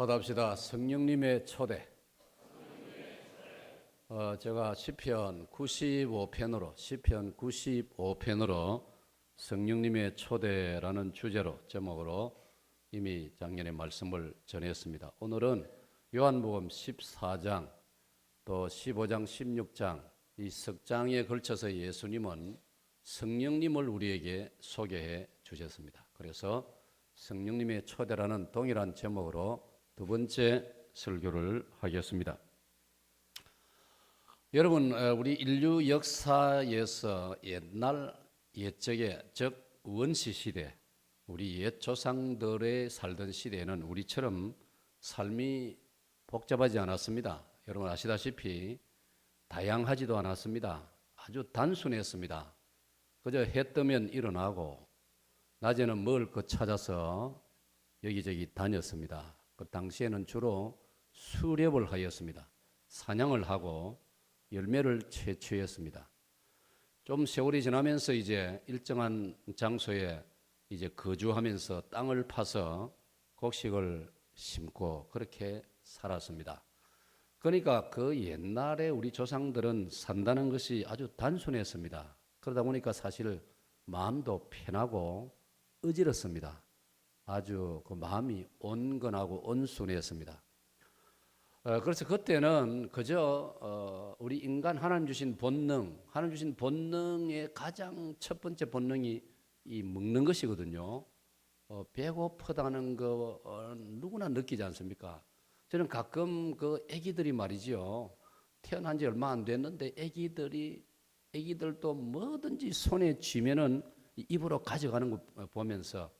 받합시다. 성령님의 초대. 제가 시편 95편으로 성령님의 초대라는 주제로 제목으로 이미 작년에 말씀을 전했습니다. 오늘은 요한복음 14장 또 15장 16장 이 석 장에 걸쳐서 예수님은 성령님을 우리에게 소개해 주셨습니다. 그래서 성령님의 초대라는 동일한 제목으로 두 번째 설교를 하겠습니다. 여러분, 우리 인류 역사에서 옛적에 즉 원시 시대, 우리 옛 조상들의 살던 시대에는 우리처럼 삶이 복잡하지 않았습니다. 여러분 아시다시피 다양하지도 않았습니다. 아주 단순했습니다. 그저 해 뜨면 일어나고 낮에는 먹을 것 찾아서 여기저기 다녔습니다. 그 당시에는 주로 수렵을 하였습니다. 사냥을 하고 열매를 채취했습니다. 좀 세월이 지나면서 이제 일정한 장소에 이제 거주하면서 땅을 파서 곡식을 심고 그렇게 살았습니다. 그러니까 그 옛날에 우리 조상들은 산다는 것이 아주 단순했습니다. 그러다 보니까 사실 마음도 편하고 어지럽습니다. 아주 그 마음이 온건하고 온순했습니다. 그래서 그때는 그저 우리 인간 하나님 주신 본능의 가장 첫 번째 본능이 이 먹는 것이거든요. 배고프다는 거 누구나 느끼지 않습니까? 저는 가끔 그 아기들이 말이죠. 태어난 지 얼마 안 됐는데 아기들도 뭐든지 손에 쥐면은 입으로 가져가는 거 보면서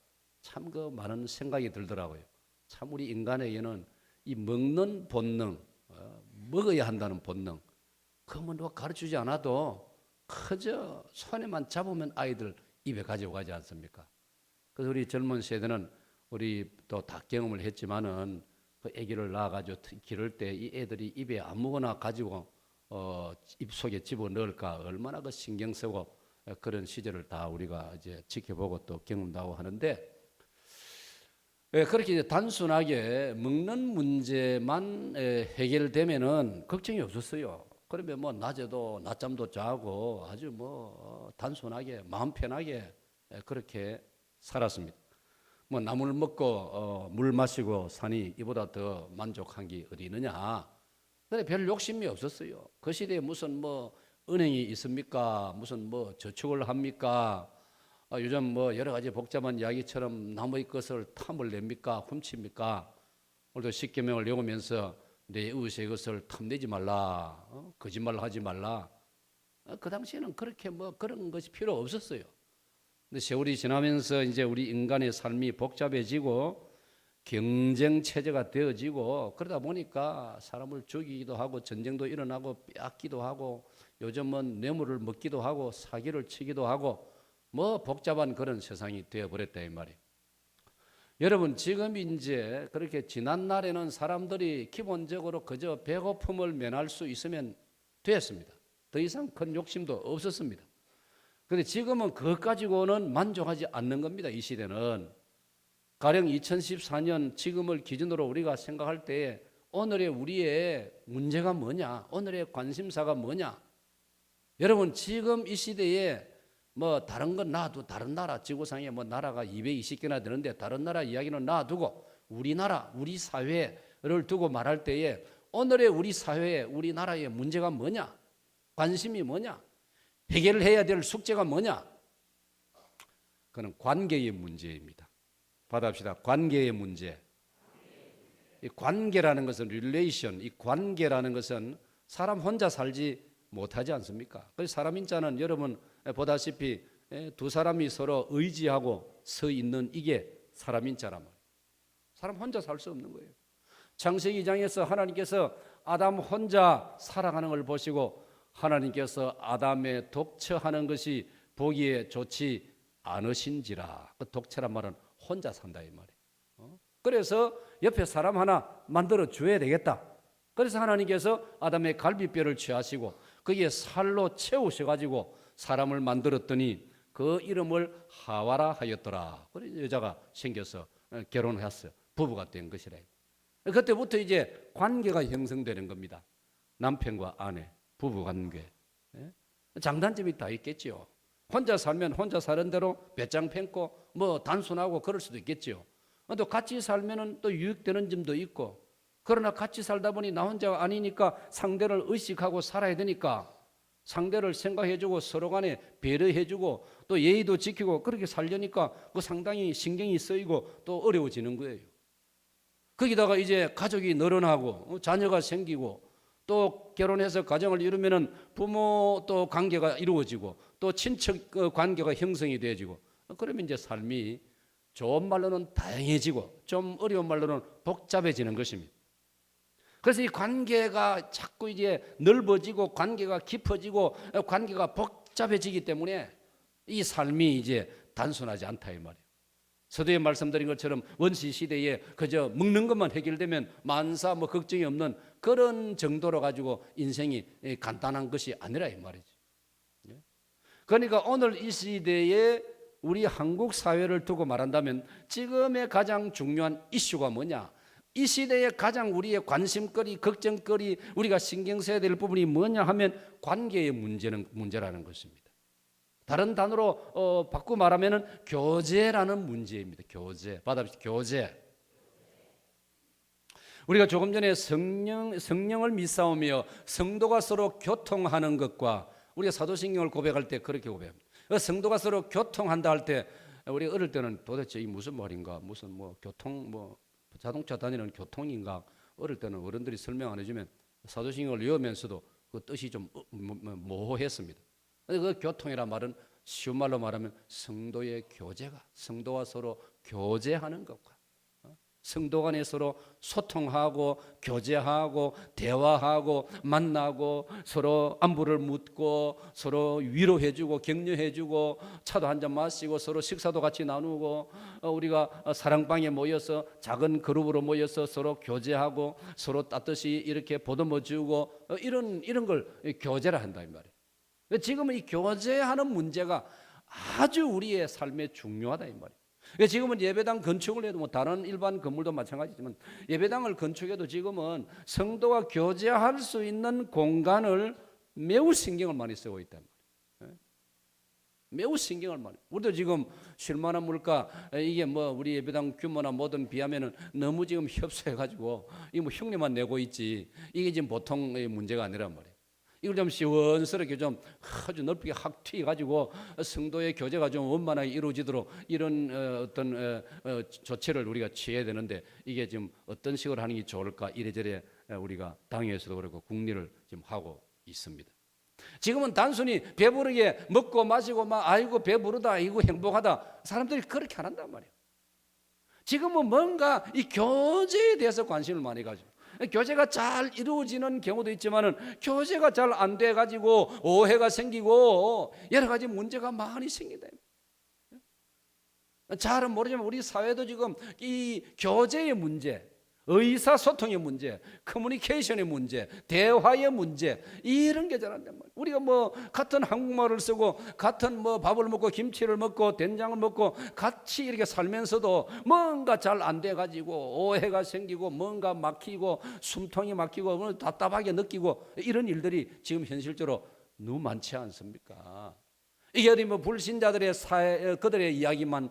참 그 많은 생각이 들더라고요. 참 우리 인간에게는 이 먹는 본능, 먹어야 한다는 본능, 그뭐 누가 가르치지 않아도 그저 손에만 잡으면 아이들 입에 가지고 가지 않습니까? 그래서 우리 젊은 세대는 우리 또 다 경험을 했지만은 그 아기를 낳아가지고 기를 때 이 애들이 입에 아무거나 가지고 입속에 집어 넣을까 얼마나 그 신경 쓰고 그런 시절을 다 우리가 이제 지켜보고 또 경험도 하고 하는데, 그렇게 이제 단순하게 먹는 문제만 해결되면은 걱정이 없었어요. 그러면 뭐 낮에도 낮잠도 자고 아주 뭐 단순하게 마음 편하게 그렇게 살았습니다. 뭐 나물 먹고 물 마시고 사니 이보다 더 만족한 게 어디 있느냐. 근데 별 욕심이 없었어요. 그 시대에 무슨 뭐 은행이 있습니까? 무슨 뭐 저축을 합니까? 요즘 뭐 여러 가지 복잡한 이야기처럼 남의 것을 탐을 냅니까? 훔칩니까? 오늘도 십계명을 외우면서 내 이웃의 것을 탐내지 말라, 거짓말하지 말라. 그 당시에는 그렇게 뭐 그런 것이 필요 없었어요. 근데 세월이 지나면서 이제 우리 인간의 삶이 복잡해지고 경쟁 체제가 되어지고 그러다 보니까 사람을 죽이기도 하고 전쟁도 일어나고 빼앗기도 하고 요즘은 뇌물을 먹기도 하고 사기를 치기도 하고 뭐 복잡한 그런 세상이 되어버렸다 이 말이에요. 여러분 지금 이제 그렇게 지난 날에는 사람들이 기본적으로 그저 배고픔을 면할 수 있으면 됐습니다. 더 이상 큰 욕심도 없었습니다. 그런데 지금은 그것 가지고는 만족하지 않는 겁니다. 이 시대는. 가령 2014년 지금을 기준으로 우리가 생각할 때에 오늘의 우리의 문제가 뭐냐, 오늘의 관심사가 뭐냐. 여러분 지금 이 시대에 뭐 다른 건 놔도 다른 나라 지구상에 뭐 나라가 220개나 되는데 다른 나라 이야기는 놔두고 우리나라 우리 사회를 두고 말할 때에 오늘의 우리 사회에 우리나라의 문제가 뭐냐, 관심이 뭐냐, 해결해야 될 숙제가 뭐냐. 그건 관계의 문제입니다. 받아봅시다. 관계의 문제. 이 관계라는 것은 relation, 이 관계라는 것은 사람 혼자 살지 못하지 않습니까? 그래서 사람인 자는 여러분 보다시피 두 사람이 서로 의지하고 서 있는 이게 사람인 자란 말이에요. 사람 혼자 살 수 없는 거예요. 창세기 2장에서 하나님께서 아담 혼자 살아가는 걸 보시고 하나님께서 아담의 독처하는 것이 보기에 좋지 않으신지라. 그 독처란 말은 혼자 산다 이 말이에요. 그래서 옆에 사람 하나 만들어 줘야 되겠다. 그래서 하나님께서 아담의 갈비뼈를 취하시고 거기에 살로 채우셔가지고 사람을 만들었더니 그 이름을 하와라 하였더라. 그래서 여자가 생겨서 결혼했어요. 부부가 된 것이라. 그때부터 이제 관계가 형성되는 겁니다. 남편과 아내, 부부 관계. 예? 장단점이 다 있겠지요. 혼자 살면 혼자 사는 대로 배짱 펴고 뭐 단순하고 그럴 수도 있겠지요. 또 같이 살면은 또 유익되는 점도 있고, 그러나 같이 살다 보니 나 혼자가 아니니까 상대를 의식하고 살아야 되니까 상대를 생각해주고 서로 간에 배려해주고 또 예의도 지키고 그렇게 살려니까 그 상당히 신경이 쓰이고 또 어려워지는 거예요. 거기다가 이제 가족이 늘어나고 자녀가 생기고 또 결혼해서 가정을 이루면은 부모 또 관계가 이루어지고 또 친척 관계가 형성이 되어지고, 그러면 이제 삶이 좋은 말로는 다양해지고 좀 어려운 말로는 복잡해지는 것입니다. 그래서 이 관계가 자꾸 이제 넓어지고 관계가 깊어지고 관계가 복잡해지기 때문에 이 삶이 이제 단순하지 않다 이 말이에요. 서두에 말씀드린 것처럼 원시 시대에 그저 먹는 것만 해결되면 만사 뭐 걱정이 없는 그런 정도로 가지고 인생이 간단한 것이 아니라 이 말이죠. 그러니까 오늘 이 시대에 우리 한국 사회를 두고 말한다면 지금의 가장 중요한 이슈가 뭐냐? 이 시대에 가장 우리의 관심거리, 걱정거리, 우리가 신경 써야 될 부분이 뭐냐 하면 관계의 문제라는 것입니다. 다른 단어로 바꾸고 말하면 교제라는 문제입니다. 교제. 받아보시죠. 교제. 우리가 조금 전에 성령을 믿사오며 성도가 서로 교통하는 것과 우리가 사도신경을 고백할 때 그렇게 고백합니다. 성도가 서로 교통한다 할 때 우리 어릴 때는 도대체 이 무슨 말인가, 무슨 뭐 교통 뭐 자동차 다니는 교통인가, 어릴 때는 어른들이 설명 안 해주면 사도신경을 외우면서도 그 뜻이 좀 모호했습니다. 그 교통이란 말은 쉬운 말로 말하면 성도의 교제가, 성도와 서로 교제하는 것과 성도 간에 서로 소통하고 교제하고 대화하고 만나고 서로 안부를 묻고 서로 위로해주고 격려해주고 차도 한잔 마시고 서로 식사도 같이 나누고 우리가 사랑방에 모여서 작은 그룹으로 모여서 서로 교제하고 서로 따뜻이 이렇게 보듬어주고 이런 걸 교제라 한다 이 말이에요. 지금은 이 교제하는 문제가 아주 우리의 삶에 중요하다 이 말이에요. 지금은 예배당 건축을 해도 뭐 다른 일반 건물도 마찬가지지만 예배당을 건축해도 지금은 성도가 교제할 수 있는 공간을 매우 신경을 많이 쓰고 있단 말이에요. 매우 신경을 많이. 우리도 지금 쉴만한 물가 이게 뭐 우리 예배당 규모나 뭐든 비하면은 너무 지금 협소해가지고 이 뭐 흉내만 내고 있지 이게 지금 보통의 문제가 아니란 말이에요. 이걸 좀 시원스럽게 좀 아주 넓게 확 튀어가지고 성도의 교제가 좀 원만하게 이루어지도록 이런 어떤 조치를 우리가 취해야 되는데 이게 지금 어떤 식으로 하는 게 좋을까 이래저래 우리가 당에서도 그렇고 국리를 지금 하고 있습니다. 지금은 단순히 배부르게 먹고 마시고 막 아이고 배부르다 아이고 행복하다 사람들이 그렇게 안 한단 말이에요. 지금은 뭔가 이 교제에 대해서 관심을 많이 가지고 교제가 잘 이루어지는 경우도 있지만은 교제가 잘 안 돼 가지고 오해가 생기고 여러 가지 문제가 많이 생긴다. 잘은 모르지만 우리 사회도 지금 이 교제의 문제, 의사소통의 문제, 커뮤니케이션의 문제, 대화의 문제 이런 게 잘한단 말이에요. 우리가 뭐 같은 한국말을 쓰고 같은 뭐 밥을 먹고 김치를 먹고 된장을 먹고 같이 이렇게 살면서도 뭔가 잘 안 돼 가지고 오해가 생기고 뭔가 막히고 숨통이 막히고 답답하게 느끼고 이런 일들이 지금 현실적으로 너무 많지 않습니까? 이게 어디 뭐 불신자들의 사회 그들의 이야기만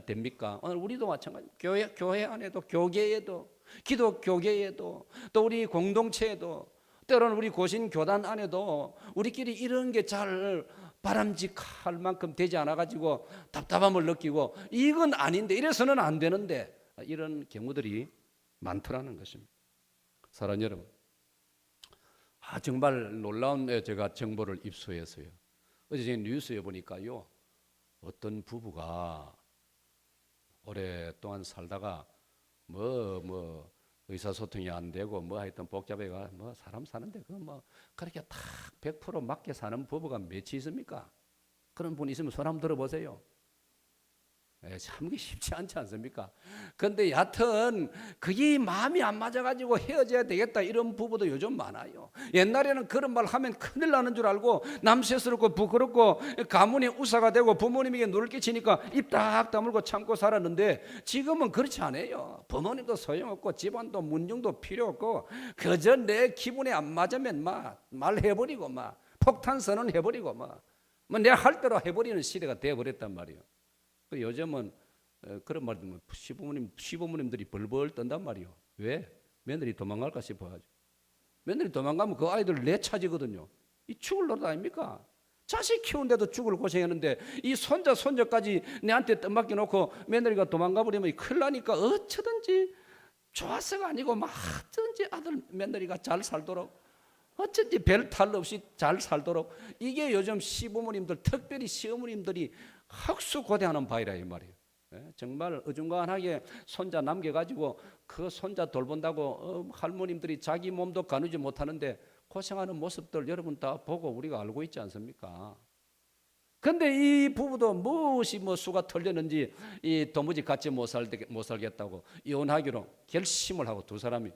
됩니까? 오늘 우리도 마찬가지. 교회 안에도 교계에도 기독 교계에도 또 우리 공동체에도 때로는 우리 고신 교단 안에도 우리끼리 이런 게 잘 바람직할 만큼 되지 않아 가지고 답답함을 느끼고 이건 아닌데 이래서는 안 되는데 이런 경우들이 많더라는 것입니다. 사랑하는 여러분, 정말 놀라운 제가 정보를 입수해서요. 어제 제가 뉴스에 보니까요, 어떤 부부가 오랫동안 살다가 뭐 의사소통이 안 되고 뭐 하여튼 복잡해가 뭐 사람 사는데 그 뭐 그렇게 딱 100% 맞게 사는 부부가 몇이 있습니까? 그런 분 있으면 손 한번 들어보세요. 참기 쉽지 않지 않습니까? 근데 여하튼 그게 마음이 안 맞아가지고 헤어져야 되겠다 이런 부부도 요즘 많아요. 옛날에는 그런 말 하면 큰일 나는 줄 알고 남세스럽고 부끄럽고 가문이 우사가 되고 부모님에게 누를 끼치니까 입 딱 다물고 참고 살았는데 지금은 그렇지 않아요. 부모님도 소용없고 집안도 문중도 필요 없고 그저 내 기분에 안 맞으면 말해버리고 폭탄 선언해버리고 내가 할 대로 해버리는 시대가 되어버렸단 말이에요. 요즘은 그런 말 듣면 시부모님들이 벌벌 떤단 말이에요. 왜? 며느리 도망갈까 싶어가지고. 며느리 도망가면 그 아이들 내 차지거든요. 이 죽을 노릇 아닙니까? 자식 키우는데도 죽을 고생했는데 이 손자 손녀까지 내한테 떠맡겨 놓고 며느리가 도망가 버리면 큰일 나니까 어쩌든지 좋아서가 아니고 어쩐지 아들 며느리가 잘 살도록 어쩐지 별 탈 없이 잘 살도록 이게 요즘 시부모님들 특별히 시어머님들이 학수고대하는 바이라 이 말이에요. 정말 어중간하게 손자 남겨가지고 그 손자 돌본다고 할머님들이 자기 몸도 가누지 못하는데 고생하는 모습들 여러분 다 보고 우리가 알고 있지 않습니까? 근데 이 부부도 무엇이 수가 털렸는지 이 도무지 같이 못 살겠다고 이혼하기로 결심을 하고 두 사람이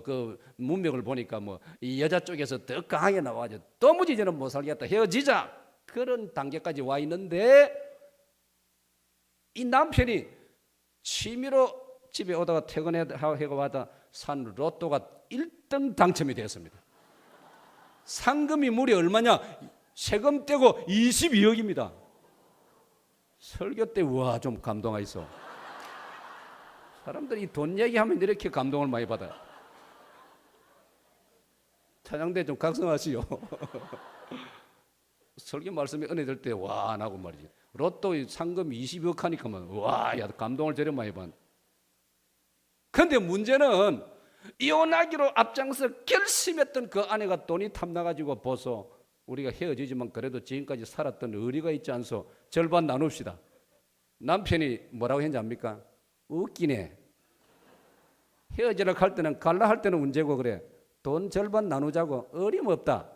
그 문맥을 보니까 이 여자 쪽에서 더 강하게 나와가지고 도무지 저는 못 살겠다 헤어지자 그런 단계까지 와 있는데 이 남편이 취미로 집에 오다가 퇴근하고 와다 산 로또가 1등 당첨이 되었습니다. 상금이 무려 얼마냐? 세금 떼고 22억입니다. 설교 때 와 좀 감동하 있어. 사람들이 돈 얘기하면 이렇게 감동을 많이 받아요. 차장대 좀 각성하시오. 설교 말씀에 은혜 될 때 와 안 하고 말이지. 로또 상금 22억 하니까 와 야 감동을 저래 많이 받. 근데 문제는 이혼하기로 앞장서 결심했던 그 아내가 돈이 탐나가지고 보소 우리가 헤어지지만 그래도 지금까지 살았던 의리가 있지 않소. 절반 나눕시다. 남편이 뭐라고 했는지 압니까? 웃기네. 헤어지려고 할 때는 갈라 할 때는 문제고 그래. 돈 절반 나누자고 어림없다.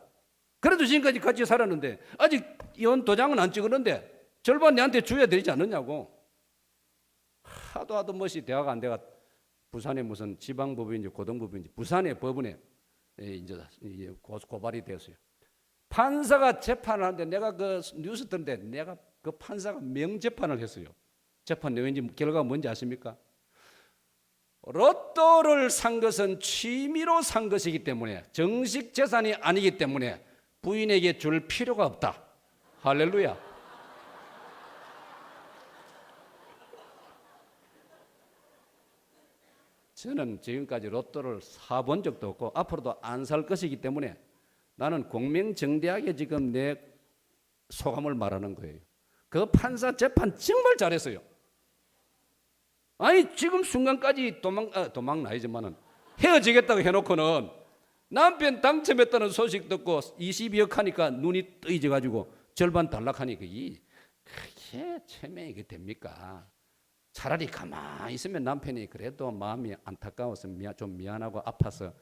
그래도 지금까지 같이 살았는데 아직 이혼 도장은 안 찍었는데 절반 내한테 줘야 되지 않느냐고. 하도 멋이 대화가 안 돼가 부산의 무슨 지방법인인지 고등법인인지 부산의 법원에 이제 고발이 되었어요. 판사가 재판을 하는데 내가 그 뉴스 듣는데 내가 그 판사가 명재판을 했어요. 재판 내용인지 결과가 뭔지 아십니까? 로또를 산 것은 취미로 산 것이기 때문에 정식 재산이 아니기 때문에 부인에게 줄 필요가 없다. 할렐루야. 저는 지금까지 로또를 사본 적도 없고 앞으로도 안 살 것이기 때문에 나는 공명정대하게 지금 내 소감을 말하는 거예요. 그 판사 재판 정말 잘했어요. 아니 지금 순간까지 도망 나이지만은 헤어지겠다고 해놓고는 남편 당첨했다는 소식 듣고 22억 하니까 눈이 뜨이져가지고 절반 단락하니까 그게 체면이 됩니까? 차라리 가만히 있으면 남편이 그래도 마음이 안타까워서 좀 미안하고 아파서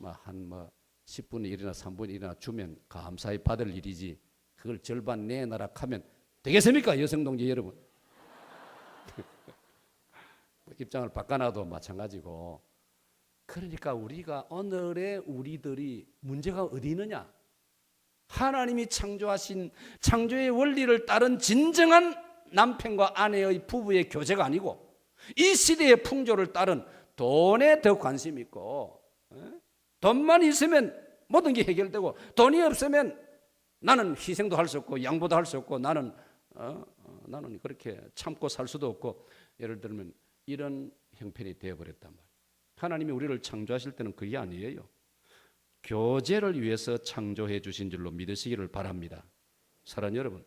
한 10분의 1이나 3분의 1이나 주면 감사히 받을 일이지 그걸 절반 내놔라 하면 되겠습니까? 여성동지 여러분. 입장을 바꿔놔도 마찬가지고. 그러니까 우리가 오늘의 우리들이 문제가 어디 있느냐? 하나님이 창조하신 창조의 원리를 따른 진정한 남편과 아내의 부부의 교제가 아니고 이 시대의 풍조를 따른 돈에 더 관심이 있고 돈만 있으면 모든 게 해결되고 돈이 없으면 나는 희생도 할 수 없고 양보도 할 수 없고 나는 그렇게 참고 살 수도 없고 예를 들면 이런 형편이 되어버렸단 말이에요. 하나님이 우리를 창조하실 때는 그게 아니에요. 교제를 위해서 창조해 주신 줄로 믿으시기를 바랍니다. 사랑하는 여러분,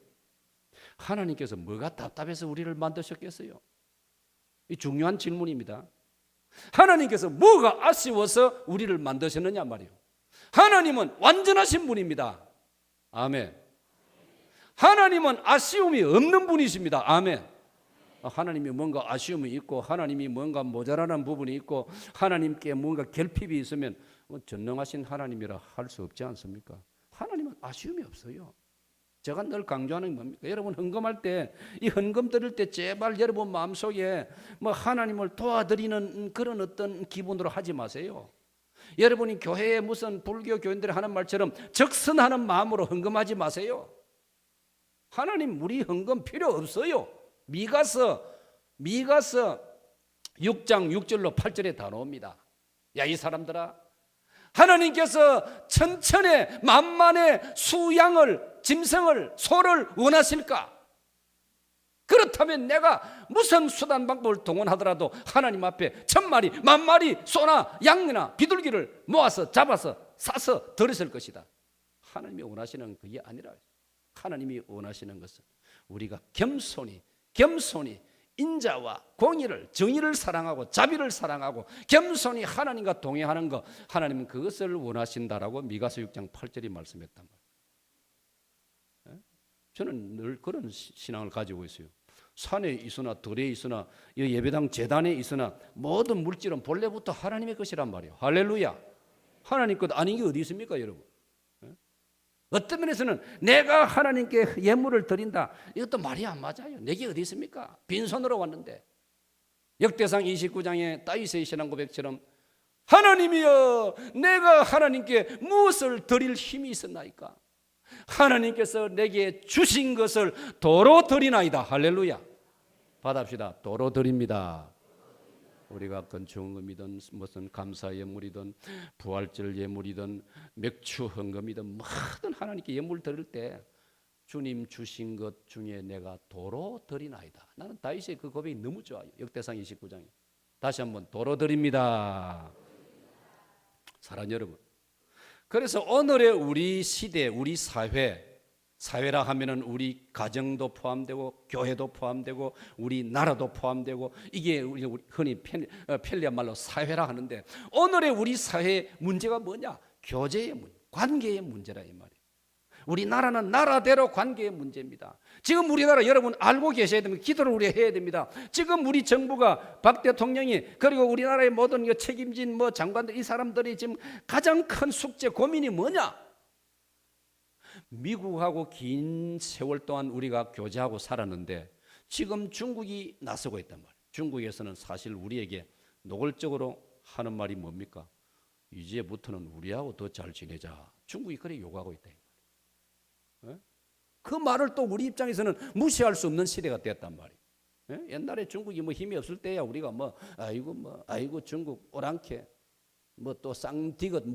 하나님께서 뭐가 답답해서 우리를 만드셨겠어요? 이 중요한 질문입니다. 하나님께서 뭐가 아쉬워서 우리를 만드셨느냐 말이에요. 하나님은 완전하신 분입니다. 아멘. 하나님은 아쉬움이 없는 분이십니다. 아멘. 하나님이 뭔가 아쉬움이 있고 하나님이 뭔가 모자라는 부분이 있고 하나님께 뭔가 결핍이 있으면 전능하신 하나님이라 할 수 없지 않습니까? 하나님은 아쉬움이 없어요. 제가 늘 강조하는 게 뭡니까? 여러분 헌금할 때, 이 헌금 드릴 때 제발 여러분 마음속에 뭐 하나님을 도와드리는 그런 어떤 기분으로 하지 마세요. 여러분이 교회에 무슨 불교 교인들이 하는 말처럼 적선하는 마음으로 헌금하지 마세요. 하나님 우리 헌금 필요 없어요. 미가서 6장 6절로 8절에 다 나옵니다. 야, 이 사람들아, 하나님께서 천천의 만만의 수양을, 짐승을, 소를 원하실까? 그렇다면 내가 무슨 수단 방법을 동원하더라도 하나님 앞에 1000마리, 10,000마리 소나 양이나 비둘기를 모아서 잡아서 싸서 드렸을 것이다. 하나님이 원하시는 그게 아니라, 하나님이 원하시는 것은 우리가 겸손히 인자와 공의를, 정의를 사랑하고 자비를 사랑하고 겸손히 하나님과 동행하는 것, 하나님은 그것을 원하신다라고 미가서 6장 8절이 말씀했단 말이에요. 저는 늘 그런 신앙을 가지고 있어요. 산에 있으나 들에 있으나 예배당 재단에 있으나 모든 물질은 본래부터 하나님의 것이란 말이에요. 할렐루야. 하나님 것 아닌 게 어디 있습니까, 여러분? 어떤 면에서는 내가 하나님께 예물을 드린다, 이것도 말이 안 맞아요. 내게 어디 있습니까? 빈손으로 왔는데. 역대상 29장의 다윗의 신앙 고백처럼 하나님이여, 내가 하나님께 무엇을 드릴 힘이 있었나이까? 하나님께서 내게 주신 것을 도로 드리나이다. 할렐루야. 받합시다. 도로 드립니다. 우리가 건축금이든 무슨 감사 예물이든 부활절 예물이든 맥주 헌금이든 뭐든 하나님께 예물 드릴 때 주님 주신 것 중에 내가 도로 드리나이다. 나는 다윗의 그 고백이 너무 좋아요. 역대상 29장에 다시 한번 도로 드립니다. 사랑하는 여러분, 그래서 오늘의 우리 시대, 우리 사회라 하면은 우리 가정도 포함되고 교회도 포함되고 우리 나라도 포함되고, 이게 우리 흔히 편리한 말로 사회라 하는데, 오늘의 우리 사회의 문제가 뭐냐? 교제의 문제, 관계의 문제라 이 말이에요. 우리나라는 나라대로 관계의 문제입니다. 지금 우리나라 여러분 알고 계셔야 됩니다. 기도를 우리 해야 됩니다. 지금 우리 정부가 박 대통령이 그리고 우리나라의 모든 책임진 장관들, 이 사람들이 지금 가장 큰 숙제, 고민이 뭐냐? 미국하고 긴 세월 동안 우리가 교제하고 살았는데 지금 중국이 나서고 있단 말이에요. 중국에서는 사실 우리에게 노골적으로 하는 말이 뭡니까? 이제부터는 우리하고 더 잘 지내자. 중국이 그래 요구하고 있다. 그 말을 또 우리 입장에서는 무시할 수 없는 시대가 됐단 말이에요. 옛날에 중국이 힘이 없을 때야 우리가 아이고 중국 오랑캐 또 쌍디귿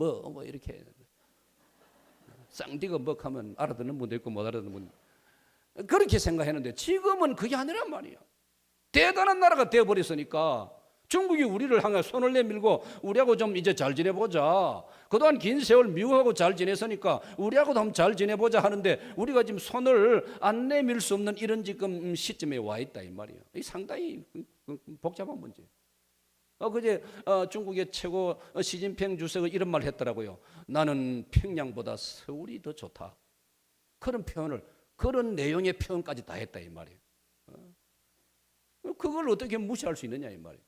이렇게 쌍디귿 하면 알아듣는 분도 있고 못 알아듣는 분, 그렇게 생각했는데 지금은 그게 아니란 말이에요. 대단한 나라가 되어버렸으니까 중국이 우리를 향해 손을 내밀고 우리하고 좀 이제 잘 지내보자. 그동안 긴 세월 미국하고 잘 지냈으니까 우리하고도 한번 잘 지내보자 하는데 우리가 지금 손을 안 내밀 수 없는 이런 지금 시점에 와 있다 이 말이에요. 이 상당히 복잡한 문제예요. 그제 중국의 최고 시진핑 주석이 이런 말을 했더라고요. 나는 평양보다 서울이 더 좋다. 그런 표현을, 그런 내용의 표현까지 다 했다 이 말이에요. 그걸 어떻게 무시할 수 있느냐 이 말이에요.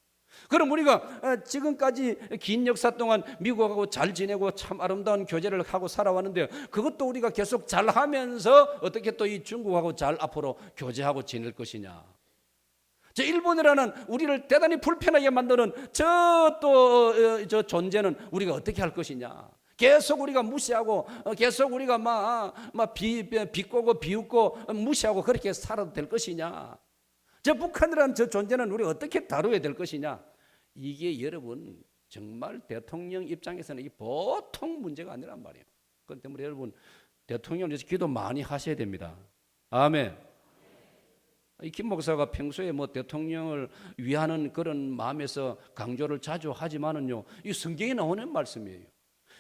그럼 우리가 지금까지 긴 역사 동안 미국하고 잘 지내고 참 아름다운 교제를 하고 살아왔는데 그것도 우리가 계속 잘하면서 어떻게 또 이 중국하고 잘 앞으로 교제하고 지낼 것이냐. 저 일본이라는 우리를 대단히 불편하게 만드는 저 존재는 우리가 어떻게 할 것이냐. 계속 우리가 무시하고 계속 우리가 비꼬고 비웃고 무시하고 그렇게 살아도 될 것이냐. 저 북한이라는 저 존재는 우리가 어떻게 다루어야 될 것이냐. 이게 여러분 정말 대통령 입장에서는 이게 보통 문제가 아니란 말이에요. 그렇기 때문에 여러분 대통령을 위해서 기도 많이 하셔야 됩니다. 아멘. 이 김 목사가 평소에 대통령을 위하는 그런 마음에서 강조를 자주 하지만은요, 이 성경에 나오는 말씀이에요.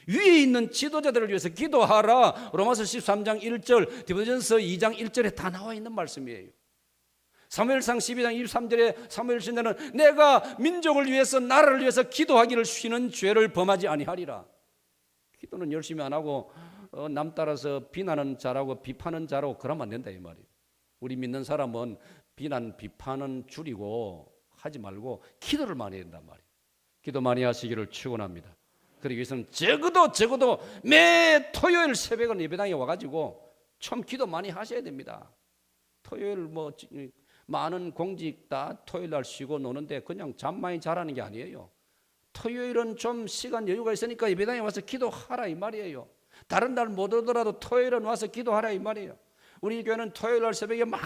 위에 있는 지도자들을 위해서 기도하라. 로마서 13장 1절, 디모데전서 2장 1절에 다 나와 있는 말씀이에요. 사무엘상 12장 23절에 사무엘 선지자는 내가 민족을 위해서 나라를 위해서 기도하기를 쉬는 죄를 범하지 아니하리라. 기도는 열심히 안 하고 남 따라서 비난하는 자라고 비판하는 자라고 그러면 안 된다 이 말이에요. 우리 믿는 사람은 비난 비판은 줄이고 하지 말고 기도를 많이 해야 된단 말이에요. 기도 많이 하시기를 축원합니다. 그러기 위해서는 적어도 매 토요일 새벽은 예배당에 와가지고 참 기도 많이 하셔야 됩니다. 토요일 뭐 많은 공직 다 토요일 날 쉬고 노는데 그냥 잠 많이 자라는 게 아니에요. 토요일은 좀 시간 여유가 있으니까 예배당에 와서 기도하라 이 말이에요. 다른 날 못 오더라도 토요일은 와서 기도하라 이 말이에요. 우리 교회는 토요일 날 새벽에 막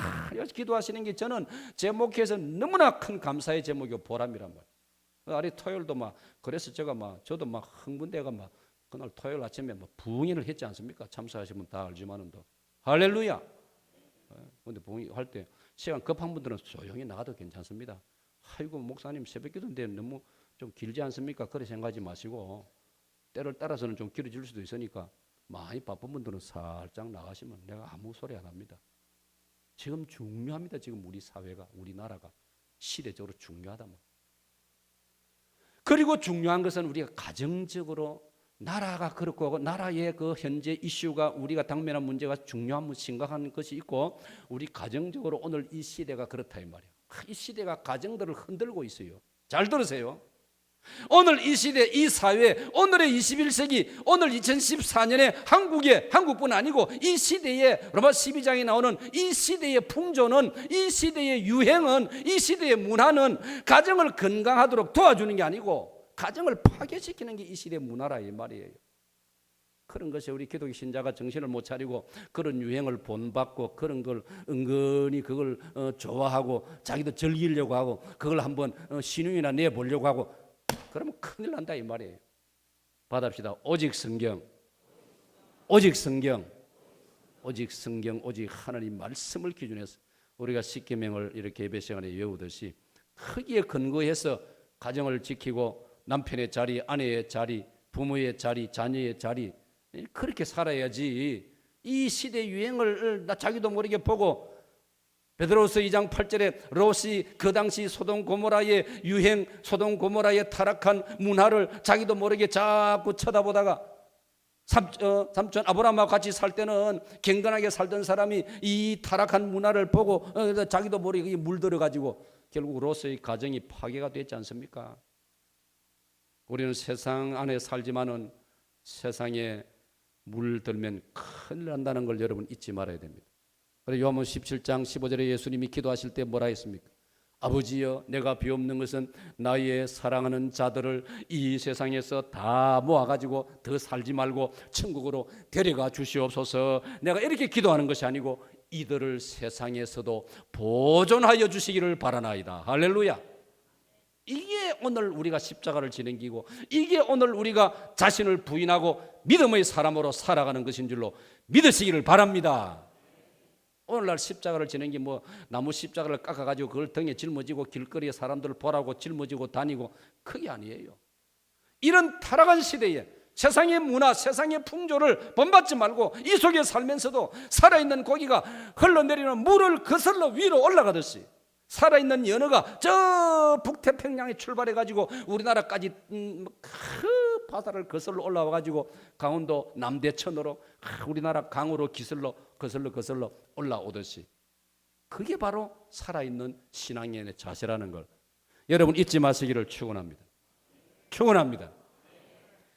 기도하시는 게 저는 제 목회에서 너무나 큰 감사의 제목이고 보람이란 말이에요. 아니 토요일도 막 그래서 제가 막 저도 막 흥분돼가 막 그날 토요일 아침에 막 부흥회를 했지 않습니까? 참석하시면 다 알지만은 또 할렐루야. 근데 부흥회 할 때 시간 급한 분들은 조용히 나가도 괜찮습니다. 아이고 목사님 새벽기도인데 너무 좀 길지 않습니까? 그렇게 생각하지 마시고 때를 따라서는 좀 길어질 수도 있으니까 많이 바쁜 분들은 살짝 나가시면 내가 아무 소리 안 합니다. 지금 중요합니다. 지금 우리 사회가 우리나라가 시대적으로 중요하다. 그리고 중요한 것은 우리가 가정적으로 나라가 그렇고 하고 나라의 그 현재 이슈가 우리가 당면한 문제가 중요한 심각한 것이 있고 우리 가정적으로 오늘 이 시대가 그렇다 이 말이에요. 이 시대가 가정들을 흔들고 있어요. 잘 들으세요. 오늘 이 시대 이 사회 오늘의 21세기 오늘 2014년에 한국뿐 아니고 이 시대에 로마 12장에 나오는 이 시대의 풍조는 이 시대의 유행은 이 시대의 문화는 가정을 건강하도록 도와주는 게 아니고 가정을 파괴시키는 게 이 시대의 문화라 이 말이에요. 그런 것에 우리 기독교 신자가 정신을 못 차리고 그런 유행을 본받고 그런 걸 은근히 그걸 좋아하고 자기도 즐기려고 하고 그걸 한번 신용이나 내보려고 하고 그러면 큰일 난다 이 말이에요. 받읍시다. 오직 성경, 오직 성경, 오직 성경, 오직 하나님 말씀을 기준해서 우리가 십계명을 이렇게 예배 시간에 외우듯이 크기에 근거해서 가정을 지키고 남편의 자리, 아내의 자리, 부모의 자리, 자녀의 자리 그렇게 살아야지. 이 시대 유행을 자기도 모르게 보고 베드로서 2장 8절에 롯이 그 당시 소돔 고모라의 유행, 소돔 고모라의 타락한 문화를 자기도 모르게 자꾸 쳐다보다가 삼촌 아브라함하고 같이 살 때는 경건하게 살던 사람이 이 타락한 문화를 보고 자기도 모르게 물들어가지고 결국 롯의 가정이 파괴가 됐지 않습니까? 우리는 세상 안에 살지만은 세상에 물들면 큰일 난다는 걸 여러분 잊지 말아야 됩니다. 그래서 요한복음 17장 15절에 예수님이 기도하실 때 뭐라 했습니까? 아버지여 내가 비옵는 것은 나의 사랑하는 자들을 이 세상에서 다 모아가지고 더 살지 말고 천국으로 데려가 주시옵소서. 내가 이렇게 기도하는 것이 아니고 이들을 세상에서도 보존하여 주시기를 바라나이다. 할렐루야. 이게 오늘 우리가 십자가를 지는 기고 이게 오늘 우리가 자신을 부인하고 믿음의 사람으로 살아가는 것인 줄로 믿으시기를 바랍니다. 오늘날 십자가를 지는 게 뭐 나무 십자가를 깎아가지고 그걸 등에 짊어지고 길거리에 사람들을 보라고 짊어지고 다니고 그게 아니에요. 이런 타락한 시대에 세상의 문화, 세상의 풍조를 본받지 말고 이 속에 살면서도 살아있는 고기가 흘러내리는 물을 거슬러 위로 올라가듯이 살아있는 연어가 저 북태평양에 출발해가지고 우리나라까지 그 바다를 거슬러 올라와가지고 강원도 남대천으로 우리나라 강으로 거슬러 올라오듯이 그게 바로 살아있는 신앙인의 자세라는 걸 여러분 잊지 마시기를 축원합니다. 축원합니다.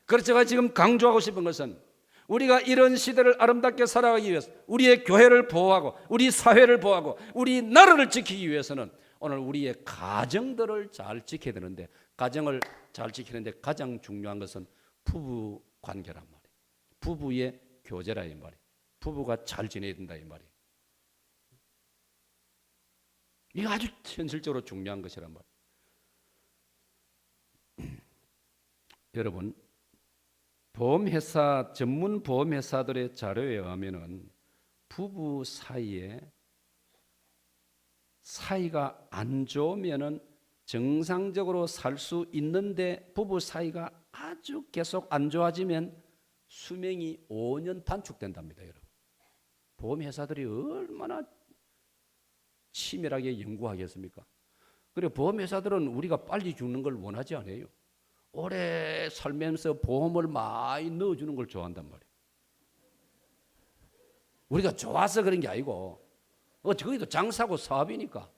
그래서 제가 지금 강조하고 싶은 것은 우리가 이런 시대를 아름답게 살아가기 위해서 우리의 교회를 보호하고 우리 사회를 보호하고 우리 나라를 지키기 위해서는 오늘 우리의 가정들을 잘 지켜야 되는데 가정을 잘 지키는데 가장 중요한 것은 부부 관계란 말이에요. 부부의 교제라 이 말이에요. 부부가 잘 지내야 된다 이 말이에요. 이거 아주 현실적으로 중요한 것이란 말이에요. 여러분 보험회사 전문 보험회사들의 자료에 의하면은 부부 사이에 사이가 안 좋으면은 정상적으로 살 수 있는데 부부 사이가 아주 계속 안 좋아지면 수명이 5년 단축된답니다, 여러분. 보험회사들이 얼마나 치밀하게 연구하겠습니까? 그리고 보험회사들은 우리가 빨리 죽는 걸 원하지 않아요. 오래 살면서 보험을 많이 넣어주는 걸 좋아한단 말이에요. 우리가 좋아서 그런 게 아니고 저기도 장사고 사업이니까.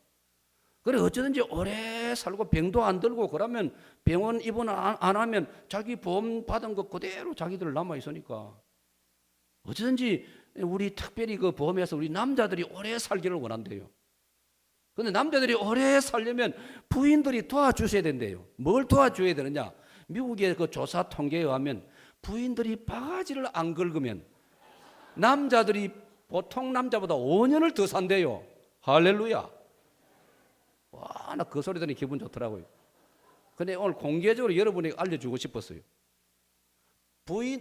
그래 어쩌든지 오래 살고 병도 안 들고 그러면 병원 입원 안 하면 자기 보험 받은 거 그대로 자기들 남아 있으니까 어쩌든지 우리 특별히 그 보험에서 우리 남자들이 오래 살기를 원한대요. 근데 남자들이 오래 살려면 부인들이 도와주셔야 된대요. 뭘 도와줘야 되느냐? 미국의 그 조사 통계에 의하면 부인들이 바가지를 안 긁으면 남자들이 보통 남자보다 5년을 더 산대요. 할렐루야. 와, 나 그 소리 들으니 기분 좋더라고요. 근데 오늘 공개적으로 여러분에게 알려주고 싶었어요.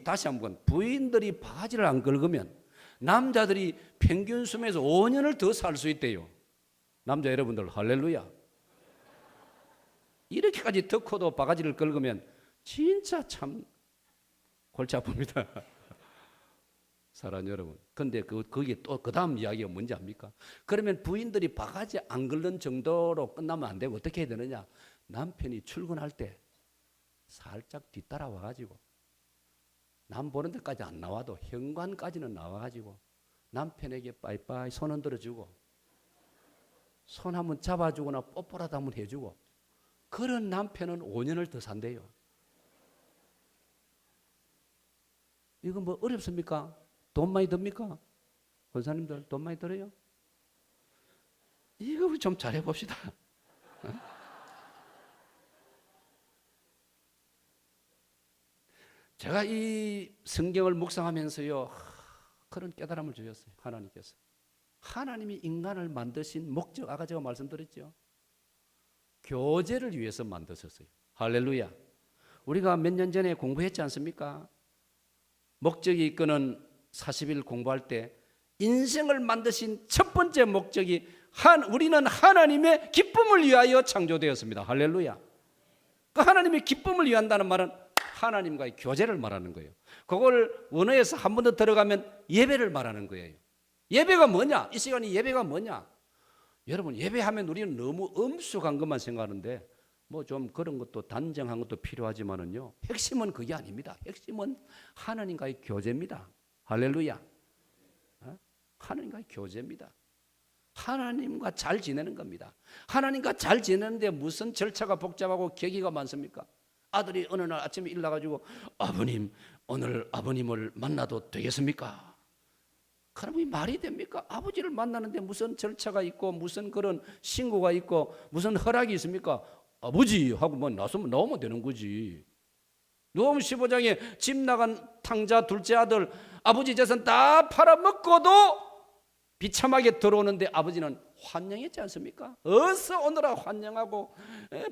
다시 한번, 부인들이 바가지를 안 긁으면 남자들이 평균 수명에서 5년을 더 살 수 있대요. 남자 여러분들 할렐루야. 이렇게까지 더 커도 바가지를 긁으면 진짜 참 골치 아픕니다. 사랑하는 여러분. 근데 거기에 또 그 다음 이야기가 뭔지 압니까? 그러면 부인들이 바가지 안 긁는 정도로 끝나면 안 되고 어떻게 해야 되느냐? 남편이 출근할 때 살짝 뒤따라와가지고 남 보는 데까지 안 나와도 현관까지는 나와가지고 남편에게 빠이빠이 손 흔들어주고 손 한번 잡아주거나 뽀뽀라도 한번 해주고 그런 남편은 5년을 더 산대요. 이거 뭐 어렵습니까? 돈 많이 듭니까? 권사님들 돈 많이 들어요? 이거 우리 좀 잘해봅시다. 제가 이 성경을 묵상하면서요 그런 깨달음을 주셨어요. 하나님께서. 하나님이 인간을 만드신 목적, 아까 제가 말씀드렸죠. 교제를 위해서 만드셨어요. 할렐루야. 우리가 몇 년 전에 공부했지 않습니까? 목적이 이끄는 40일 공부할 때 인생을 만드신 첫 번째 목적이 우리는 하나님의 기쁨을 위하여 창조되었습니다. 할렐루야. 그 하나님의 기쁨을 위한다는 말은 하나님과의 교제를 말하는 거예요. 그걸 원어에서 한 번 더 들어가면 예배를 말하는 거예요. 예배가 뭐냐? 이 시간이 예배가 뭐냐? 여러분 예배하면 우리는 너무 엄숙한 것만 생각하는데 뭐 좀 그런 것도 단정한 것도 필요하지만은요 핵심은 그게 아닙니다. 핵심은 하나님과의 교제입니다. 할렐루야. 하나님과의 교제입니다. 하나님과 잘 지내는 겁니다. 하나님과 잘 지내는데 무슨 절차가 복잡하고 계기가 많습니까? 아들이 어느 날 아침에 일어나가지고 아버님 오늘 아버님을 만나도 되겠습니까? 그러면 말이 됩니까? 아버지를 만나는데 무슨 절차가 있고 무슨 그런 신고가 있고 무슨 허락이 있습니까? 아버지 하고 뭐 나오면 되는 거지. 누가복음 15장에 집 나간 탕자 둘째 아들 아버지 재산 다 팔아먹고도 비참하게 들어오는데 아버지는 환영했지 않습니까? 어서 오너라 환영하고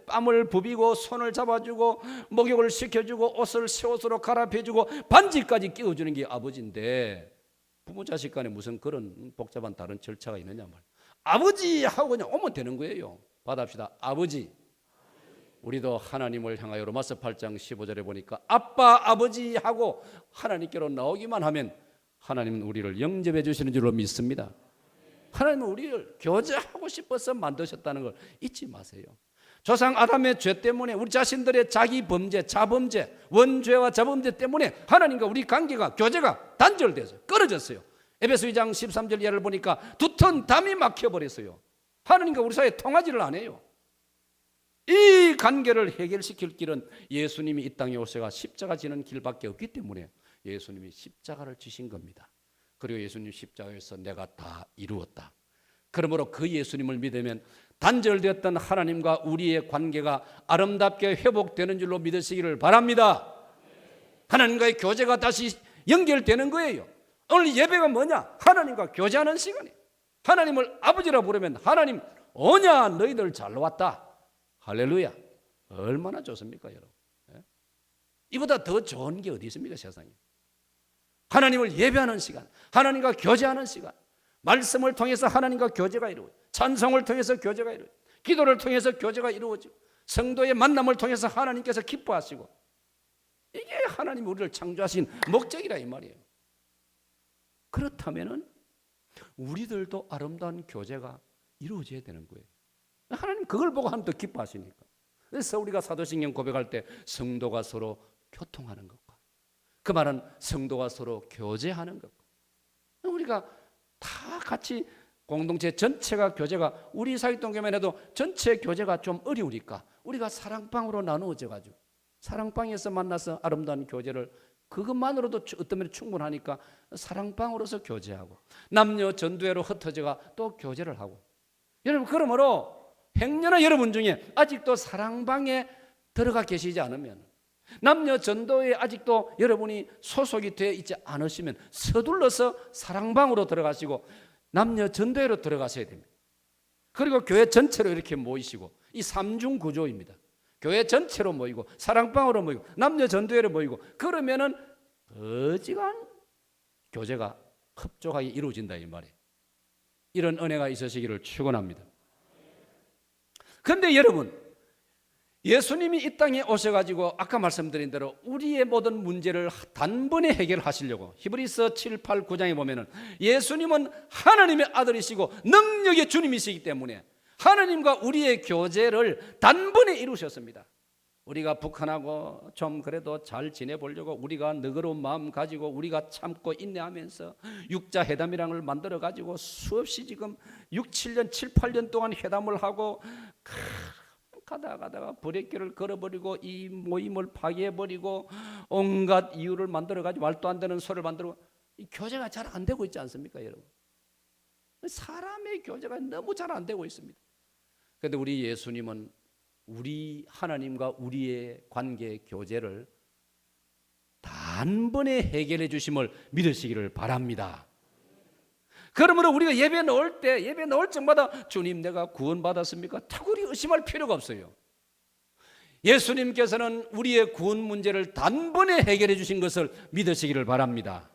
뺨을 부비고 손을 잡아주고 목욕을 시켜주고 옷을 새 옷으로 갈아입혀주고 반지까지 끼워주는 게 아버지인데 부모 자식 간에 무슨 그런 복잡한 다른 절차가 있느냐 말. 아버지 하고 그냥 오면 되는 거예요. 받아합시다. 아버지. 우리도 하나님을 향하여 로마서 8장 15절에 보니까 아빠 아버지 하고 하나님께로 나오기만 하면 하나님은 우리를 영접해 주시는 줄로 믿습니다. 하나님은 우리를 교제하고 싶어서 만드셨다는 걸 잊지 마세요. 조상 아담의 죄 때문에 우리 자신들의 자기 범죄, 자범죄, 원죄와 자범죄 때문에 하나님과 우리 관계가 교제가 단절돼서 끊어졌어요. 에베소 2장 13절 이하를 보니까 두터운 담이 막혀버렸어요. 하나님과 우리 사이에 통하지를 안 해요. 이 관계를 해결시킬 길은 예수님이 이 땅에 오셔가 십자가 지는 길밖에 없기 때문에 예수님이 십자가를 지신 겁니다. 그리고 예수님 십자가에서 내가 다 이루었다. 그러므로 그 예수님을 믿으면 단절되었던 하나님과 우리의 관계가 아름답게 회복되는 줄로 믿으시기를 바랍니다. 하나님과의 교제가 다시 연결되는 거예요. 오늘 예배가 뭐냐? 하나님과 교제하는 시간이에요. 하나님을 아버지라 부르면 하나님 오냐 너희들 잘 왔다. 할렐루야. 얼마나 좋습니까 여러분? 이보다 더 좋은 게 어디 있습니까 세상에. 하나님을 예배하는 시간, 하나님과 교제하는 시간, 말씀을 통해서 하나님과 교제가 이루어져, 찬송을 통해서 교제가 이루어져, 기도를 통해서 교제가 이루어지고, 성도의 만남을 통해서 하나님께서 기뻐하시고, 이게 하나님이 우리를 창조하신 목적이라 이 말이에요. 그렇다면은 우리들도 아름다운 교제가 이루어져야 되는 거예요. 하나님 그걸 보고 하나님 더 기뻐하시니까. 그래서 우리가 사도신경 고백할 때 성도가 서로 교통하는 것과 그 말은 성도가 서로 교제하는 것과 우리가 다 같이 공동체 전체가 교제가 우리 사역동교만 해도 전체 교제가 좀 어려우니까 우리가 사랑방으로 나누어져 가지고 사랑방에서 만나서 아름다운 교제를 그것만으로도 어떤 면에 충분하니까 사랑방으로서 교제하고, 남녀 전도회로 흩어져가 또 교제를 하고. 여러분, 그러므로 행여나 여러분 중에 아직도 사랑방에 들어가 계시지 않으면, 남녀 전도회에 아직도 여러분이 소속이 되어 있지 않으시면 서둘러서 사랑방으로 들어가시고 남녀 전도회로 들어가셔야 됩니다. 그리고 교회 전체로 이렇게 모이시고, 이 삼중 구조입니다. 교회 전체로 모이고 사랑방으로 모이고 남녀 전도회로 모이고, 그러면은 어지간 교제가 흡족하게 이루어진다 이 말이에요. 이런 은혜가 있으시기를 축원합니다. 그런데 여러분, 예수님이 이 땅에 오셔가지고 아까 말씀드린 대로 우리의 모든 문제를 단번에 해결하시려고, 히브리서 7, 8, 9장에 보면은 예수님은 하나님의 아들이시고 능력의 주님이시기 때문에 하나님과 우리의 교제를 단번에 이루셨습니다. 우리가 북한하고 좀 그래도 잘 지내보려고 우리가 너그러운 마음 가지고 우리가 참고 인내하면서 육자 회담이라는 걸 만들어 가지고 수없이 지금 6, 7년, 7, 8년 동안 회담을 하고 가다가 브레이크를 걸어버리고 이 모임을 파괴해버리고 온갖 이유를 만들어 가지고 말도 안 되는 소리를 만들고, 이 교제가 잘 안 되고 있지 않습니까, 여러분? 사람의 교제가 너무 잘 안 되고 있습니다. 그런데 우리 예수님은 우리 하나님과 우리의 관계 교제를 단번에 해결해 주심을 믿으시기를 바랍니다. 그러므로 우리가 예배 넣을 때, 예배 넣을 적마다 주님 내가 구원받았습니까? 탁월히 의심할 필요가 없어요. 예수님께서는 우리의 구원 문제를 단번에 해결해 주신 것을 믿으시기를 바랍니다.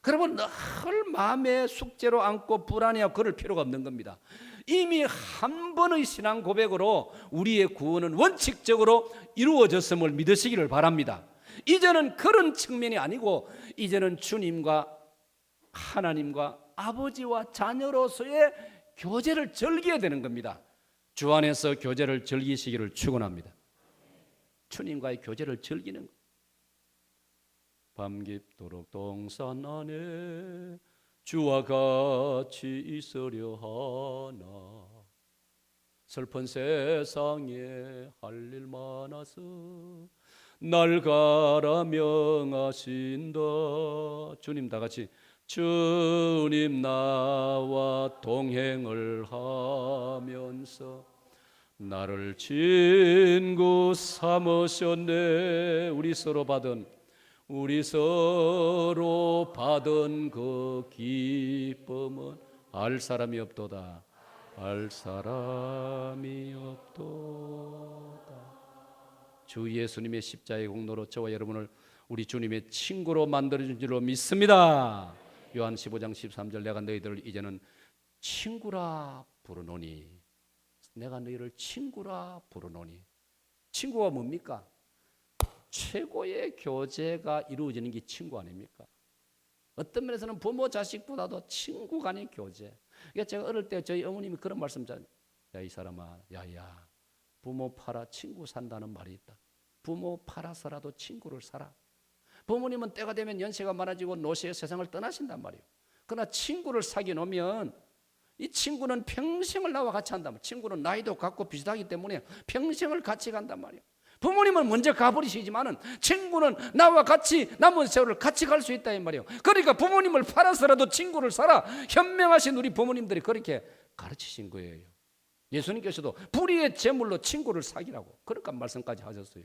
그러면 늘 마음의 숙제로 안고 불안해하고 그럴 필요가 없는 겁니다. 이미 한 번의 신앙 고백으로 우리의 구원은 원칙적으로 이루어졌음을 믿으시기를 바랍니다. 이제는 그런 측면이 아니고 이제는 주님과 하나님과 아버지와 자녀로서의 교제를 즐겨야 되는 겁니다. 주 안에서 교제를 즐기시기를 축원합니다. 주님과의 교제를 즐기는 것. 밤 깊도록 동산 안에 주와 같이 있으려 하나, 슬픈 세상에 할 일 많아서 날 가라 명하신다. 주님 다 같이, 주님 나와 동행을 하면서 나를 친구 삼으셨네. 우리 서로 받은 그 기쁨은 알 사람이 없도다. 알 사람이 없도다. 주 예수님의 십자가의 공로로 저와 여러분을 우리 주님의 친구로 만들어준 줄로 믿습니다. 요한 15장 13절, 내가 너희들을 이제는 친구라 부르노니. 내가 너희를 친구라 부르노니. 친구가 뭡니까? 최고의 교제가 이루어지는 게 친구 아닙니까? 어떤 면에서는 부모 자식보다도 친구 간의 교제. 그러니까 제가 어릴 때 저희 어머님이 그런 말씀 잘, 야 이 사람아, 야야, 부모 팔아 친구 산다는 말이 있다. 부모 팔아서라도 친구를 사라. 부모님은 때가 되면 연세가 많아지고 노쇠의 세상을 떠나신단 말이에요. 그러나 친구를 사귀어 놓으면 이 친구는 평생을 나와 같이 한단 말이에요. 친구는 나이도 같고 비슷하기 때문에 평생을 같이 간단 말이에요. 부모님은 먼저 가버리시지만은 친구는 나와 같이 남은 세월을 같이 갈 수 있다 이 말이에요. 그러니까 부모님을 팔아서라도 친구를 사라. 현명하신 우리 부모님들이 그렇게 가르치신 거예요. 예수님께서도 불의의 재물로 친구를 사귀라고 그러니까 말씀까지 하셨어요.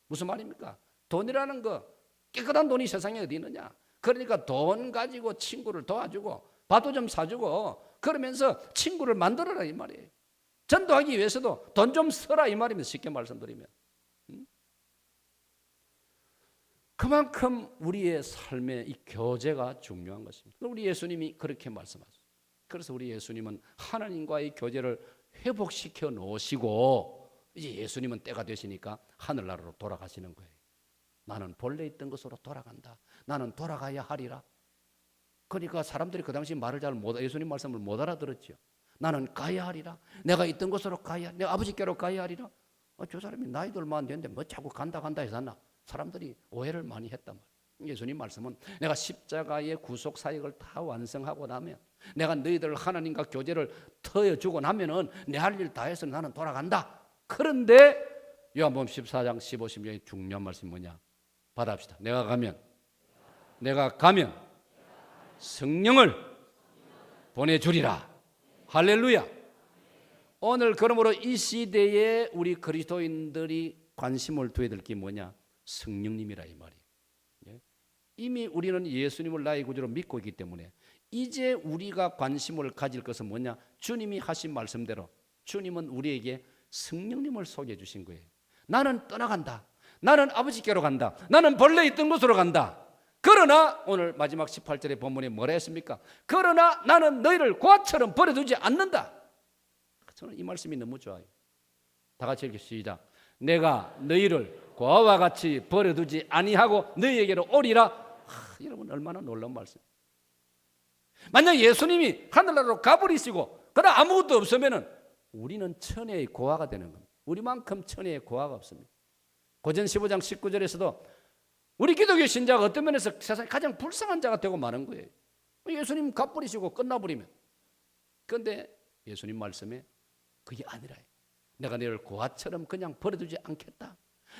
무슨 말입니까? 돈이라는 거, 깨끗한 돈이 세상에 어디 있느냐. 그러니까 돈 가지고 친구를 도와주고 밥도 좀 사주고 그러면서 친구를 만들어라 이 말이에요. 전도하기 위해서도 돈 좀 써라 이 말입니다. 쉽게 말씀드리면. 그만큼 우리의 삶에 이 교제가 중요한 것입니다. 우리 예수님이 그렇게 말씀하셨어요. 그래서 우리 예수님은 하나님과의 교제를 회복시켜 놓으시고 이제 예수님은 때가 되시니까 하늘나라로 돌아가시는 거예요. 나는 본래 있던 곳으로 돌아간다. 나는 돌아가야 하리라. 그러니까 사람들이 그 당시 말을 잘 못, 예수님 말씀을 못 알아들었죠. 나는 가야 하리라. 내가 있던 곳으로 가야, 내 아버지께로 가야 하리라. 저 사람이 나이도 얼마 안 됐는데 뭐 자꾸 간다 해서 나. 사람들이 오해를 많이 했단 말이에요. 예수님 말씀은 내가 십자가의 구속 사역을 다 완성하고 나면, 내가 너희들 하나님과 교제를 터여주고 나면은 내 할 일 다 해서 나는 돌아간다. 그런데 요한복음 14장 15, 16의 중요한 말씀이 뭐냐? 받아합시다. 내가 가면 성령을 보내주리라. 할렐루야. 오늘 그러므로 이 시대에 우리 그리스도인들이 관심을 둬야 될 게 뭐냐? 성령님이라 이 말이에요. 이미 우리는 예수님을 나의 구주로 믿고 있기 때문에 이제 우리가 관심을 가질 것은 뭐냐? 주님이 하신 말씀대로 주님은 우리에게 성령님을 소개해 주신 거예요. 나는 떠나간다. 나는 아버지께로 간다. 나는 본래 있던 곳으로 간다. 그러나 오늘 마지막 18절의 본문에 뭐라 했습니까? 그러나 나는 너희를 고아처럼 버려두지 않는다. 저는 이 말씀이 너무 좋아요. 다 같이 읽기 시작. 내가 너희를 고아와 같이 버려두지 아니하고 너희에게로 오리라. 여러분 얼마나 놀라운 말씀. 만약 예수님이 하늘나라로 가버리시고 그러나 아무것도 없으면 우리는 천혜의 고아가 되는 겁니다. 우리만큼 천혜의 고아가 없습니다. 고전 15장 19절에서도 우리 기독교 신자가 어떤 면에서 세상에 가장 불쌍한 자가 되고 마는 거예요. 예수님 가버리시고 끝나버리면. 그런데 예수님 말씀에 그게 아니라 내가 너희를 고아처럼 그냥 버려두지 않겠다.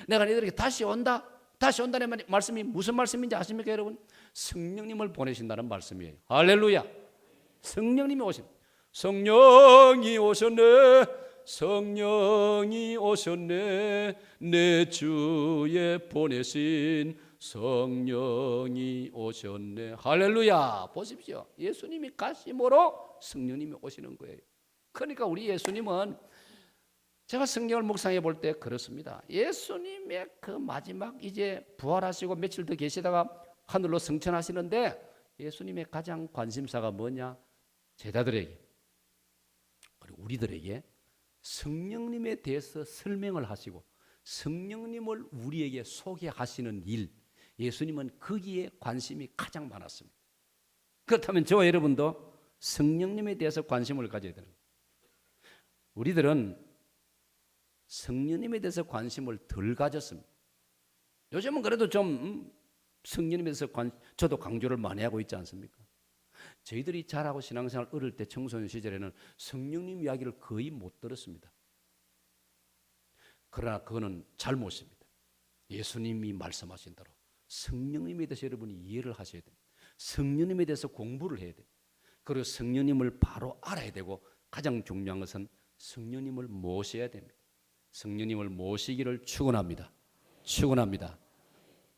내가 너희들에게 다시 온다. 다시 온다는 말씀이 무슨 말씀인지 아십니까 여러분? 성령님을 보내신다는 말씀이에요. 할렐루야. 성령님이 오신. 성령이 오셨네. 성령이 오셨네. 내 주에 보내신 성령이 오셨네. 할렐루야. 보십시오. 예수님이 가심으로 성령님이 오시는 거예요. 그러니까 우리 예수님은 제가 성경을 묵상해 볼 때 그렇습니다. 예수님의 그 마지막 이제 부활하시고 며칠 더 계시다가 하늘로 승천하시는데 예수님의 가장 관심사가 뭐냐? 제자들에게 그리고 우리들에게 성령님에 대해서 설명을 하시고 성령님을 우리에게 소개하시는 일, 예수님은 거기에 관심이 가장 많았습니다. 그렇다면 저와 여러분도 성령님에 대해서 관심을 가져야 되는 거예요. 우리들은 성령님에 대해서 관심을 덜 가졌습니다. 요즘은 그래도 좀 성령님에 대해서 저도 강조를 많이 하고 있지 않습니까? 저희들이 자라고 신앙생활 어릴 때 청소년 시절에는 성령님 이야기를 거의 못 들었습니다. 그러나 그거는 잘못입니다. 예수님이 말씀하신 대로 성령님에 대해서 여러분이 이해를 하셔야 됩니다. 성령님에 대해서 공부를 해야 돼요. 그리고 성령님을 바로 알아야 되고 가장 중요한 것은 성령님을 모셔야 됩니다. 성령님을 모시기를 축원합니다. 축원합니다.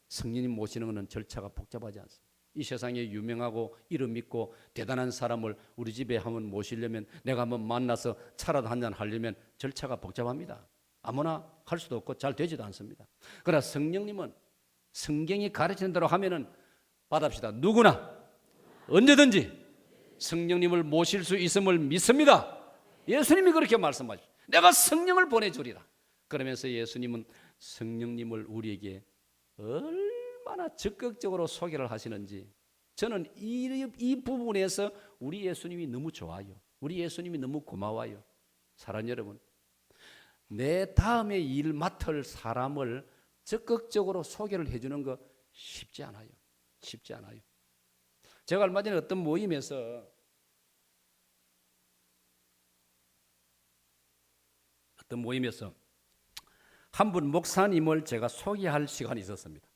성령님 모시는 것은 절차가 복잡하지 않습니다. 이 세상에 유명하고 이름 있고 대단한 사람을 우리 집에 한번 모시려면 내가 한번 만나서 차라도 한잔 하려면 절차가 복잡합니다. 아무나 할 수도 없고 잘 되지도 않습니다. 그러나 성령님은 성경이 가르치는 대로 하면은 받합시다. 누구나 언제든지 성령님을 모실 수 있음을 믿습니다. 예수님이 그렇게 말씀하시죠. 내가 성령을 보내주리라. 그러면서 예수님은 성령님을 우리에게 얼마나 적극적으로 소개를 하시는지 저는 이 부분에서 우리 예수님이 너무 좋아요. 우리 예수님이 너무 고마워요. 사랑하는 여러분, 내 다음에 일 맡을 사람을 적극적으로 소개를 해주는 거 쉽지 않아요. 쉽지 않아요. 제가 얼마 전에 어떤 모임에서 한 분 목사님을 제가 소개할 시간이 있었습니다.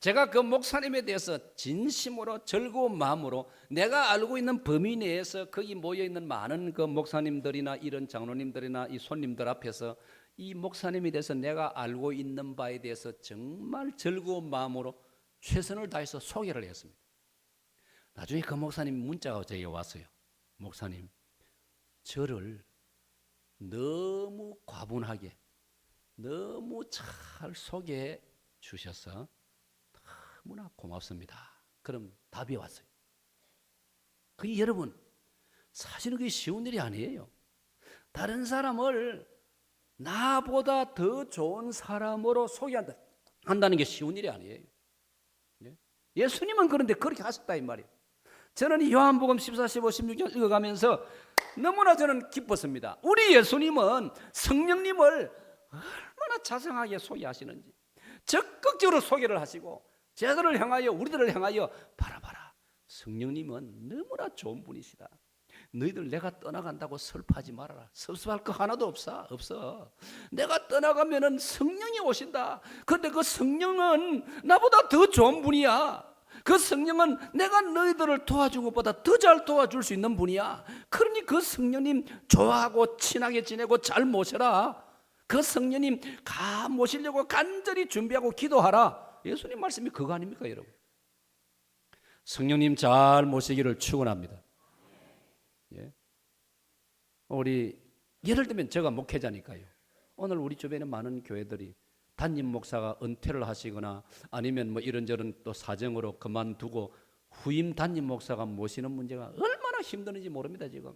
제가 그 목사님에 대해서 진심으로 즐거운 마음으로 내가 알고 있는 범위 내에서 거기 모여있는 많은 그 목사님들이나 이런 장로님들이나 이 손님들 앞에서 이 목사님에 대해서 내가 알고 있는 바에 대해서 정말 즐거운 마음으로 최선을 다해서 소개를 했습니다. 나중에 그 목사님 문자가 저에게 왔어요. 목사님, 저를 너무 과분하게 너무 잘 소개해 주셔서 너무나 고맙습니다. 그럼 답이 왔어요. 그게 여러분 사실은 그게 쉬운 일이 아니에요. 다른 사람을 나보다 더 좋은 사람으로 소개한다는 게 쉬운 일이 아니에요. 예수님은 그런데 그렇게 하셨다 이 말이에요. 저는 이 요한복음 14, 15, 16절 읽어가면서 너무나 저는 기뻤습니다. 우리 예수님은 성령님을 얼마나 자상하게 소개하시는지 적극적으로 소개를 하시고 제자들을 향하여 우리들을 향하여 봐라 성령님은 너무나 좋은 분이시다. 너희들 내가 떠나간다고 슬퍼하지 말아라. 섭섭할 거 하나도 없어. 내가 떠나가면은 성령이 오신다. 그런데 그 성령은 나보다 더 좋은 분이야. 그 성령은 내가 너희들을 도와준 것보다 더 잘 도와줄 수 있는 분이야. 그러니 그 성령님 좋아하고 친하게 지내고 잘 모셔라. 그 성령님 모시려고 간절히 준비하고 기도하라. 예수님 말씀이 그거 아닙니까, 여러분? 성령님 잘 모시기를 축원합니다. 예. 우리 예를 들면 제가 목회자니까요. 오늘 우리 주변에 많은 교회들이 담임 목사가 은퇴를 하시거나 아니면 뭐 이런저런 또 사정으로 그만두고 후임 담임 목사가 모시는 문제가 얼마나 힘드는지 모릅니다. 지금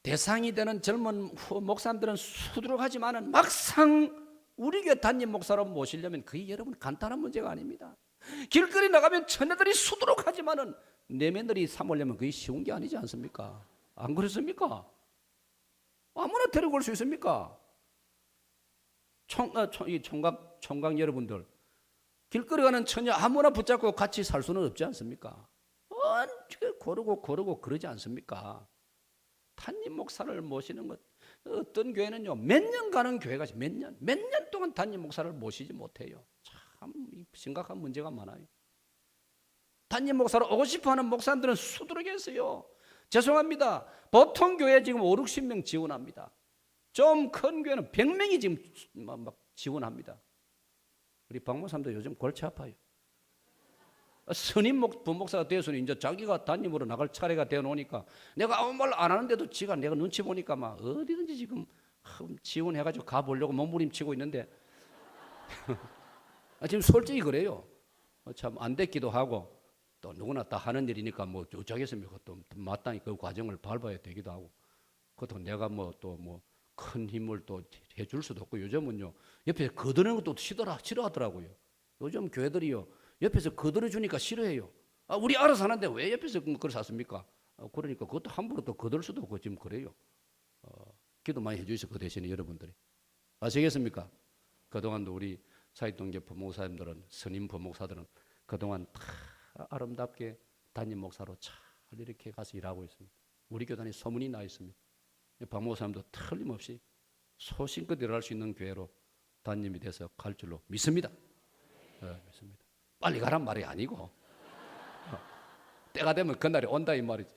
대상이 되는 젊은 목사님들은 수두룩하지만은 막상 우리 교회 담임 목사로 모시려면 그게 여러분 간단한 문제가 아닙니다. 길거리 나가면 처녀들이 수두룩하지만은 내면들이 삼으려면 그게 쉬운 게 아니지 않습니까? 안 그렇습니까? 아무나 데리고 올 수 있습니까? 총각 여러분들, 길거리 가는 처녀 아무나 붙잡고 같이 살 수는 없지 않습니까? 고르고 그러지 않습니까? 담임 목사를 모시는 것, 어떤 교회는요 몇 년 가는 교회가 몇 년 동안 담임 목사를 모시지 못해요. 참 심각한 문제가 많아요. 담임 목사로 오고 싶어하는 목사님들은 수두룩했어요. 죄송합니다. 보통 교회 지금 5, 60명 지원합니다. 좀 큰 교회는 100명이 지금 막 지원합니다. 우리 박 목사님도 요즘 골치 아파요. 선임 부목사가 되어서는 이제 자기가 담임으로 나갈 차례가 되어 놓으니까 내가 아무 말 안 하는데도 지가 내가 눈치 보니까 막 어디든지 지금 지원해가지고 가보려고 몸부림치고 있는데 지금 솔직히 그래요. 참 안 됐기도 하고 또 누구나 다 하는 일이니까 뭐 어쩌겠습니까? 또 마땅히 그 과정을 밟아야 되기도 하고 그것도 내가 뭐 또 뭐 큰 힘을 또 해줄 수도 없고 요즘은요 옆에 거드는 것도 싫어하더라고요. 요즘 교회들이요 옆에서 거들어 주니까 싫어해요. 우리 알아서 하는데 왜 옆에서 그걸 샀습니까? 그러니까 그것도 함부로 또 거들 수도 없고 지금 그래요. 기도 많이 해주셔서 그 대신에 여러분들이 아시겠습니까? 그동안도 우리 사익동계 부목사님들은 선임 부목사들은 그동안 다 아름답게 담임 목사로 잘 이렇게 가서 일하고 있습니다. 우리 교단에 소문이 나 있습니다. 박 목사님도 틀림없이 소신껏 일할 수 있는 교회로 담임이 돼서 갈 줄로 믿습니다. 믿습니다. 빨리 가란 말이 아니고 때가 되면 그날이 온다 이 말이지.